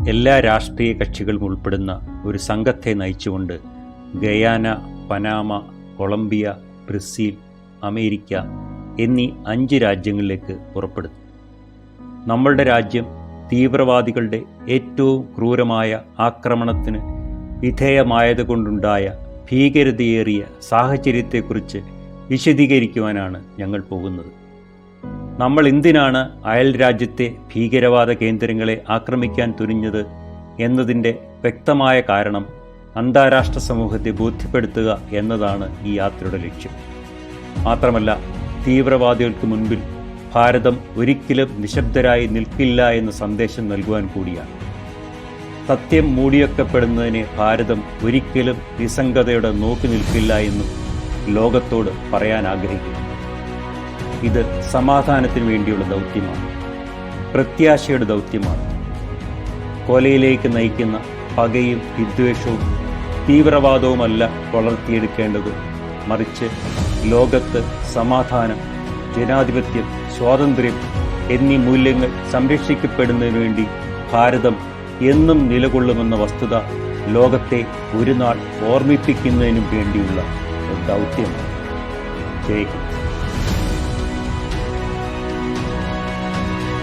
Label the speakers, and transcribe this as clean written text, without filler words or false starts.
Speaker 1: എല്ലാ രാഷ്ട്രീയ കക്ഷികളും ഉൾപ്പെടുന്ന ഒരു സംഘത്തെ നയിച്ചുകൊണ്ട് Guyana, Panama, Colombia, Brazil, America എന്നീ 5 രാജ്യങ്ങളിലേക്ക് പുറപ്പെടുന്നു. നമ്മളുടെ രാജ്യം തീവ്രവാദികളുടെ ഏറ്റവും ക്രൂരമായ ആക്രമണത്തിന് വിധേയമായതുകൊണ്ടുണ്ടായ ഭീകരതയേറിയ സാഹചര്യത്തെക്കുറിച്ച് വിശദീകരിക്കുവാനാണ് ഞങ്ങൾ പോകുന്നത്. നമ്മൾ എന്തിനാണ് അയൽ രാജ്യത്തെ ഭീകരവാദ കേന്ദ്രങ്ങളെ ആക്രമിക്കാൻ തുനിഞ്ഞത് എന്നതിൻ്റെ വ്യക്തമായ കാരണം അന്താരാഷ്ട്ര സമൂഹത്തെ ബോധ്യപ്പെടുത്തുക എന്നതാണ് ഈ യാത്രയുടെ ലക്ഷ്യം. മാത്രമല്ല, തീവ്രവാദികൾക്ക് മുൻപിൽ ഭാരതം ഒരിക്കലും നിശബ്ദരായി നിൽക്കില്ല എന്ന സന്ദേശം നൽകുവാൻ കൂടിയാണ്. സത്യം മൂടിവെക്കപ്പെടുന്നതിനെ ഭാരതം ഒരിക്കലും നിസ്സംഗതയോടെ നോക്കി നിൽക്കില്ല എന്നും ലോകത്തോട് പറയാൻ ആഗ്രഹിക്കുന്നു. ഇത് സമാധാനത്തിന് വേണ്ടിയുള്ള ദൗത്യമാണ്, പ്രത്യാശയുടെ ദൗത്യമാണ്. കൊലയിലേക്ക് നയിക്കുന്ന പകയും വിദ്വേഷവും തീവ്രവാദവുമല്ല വളർത്തിയെടുക്കേണ്ടത്, മറിച്ച് ലോകത്ത് സമാധാനം, ജനാധിപത്യം, സ്വാതന്ത്ര്യം എന്നീ മൂല്യങ്ങൾ സംരക്ഷിക്കപ്പെടുന്നതിനു വേണ്ടി ഭാരതം എന്നും നിലകൊള്ളുമെന്ന വസ്തുത ലോകത്തെ ഒരു നാൾ ഓർമ്മിപ്പിക്കുന്നതിനും വേണ്ടിയുള്ള ദൗത്യമാണ്. ജയ് ഹിന്ദ്.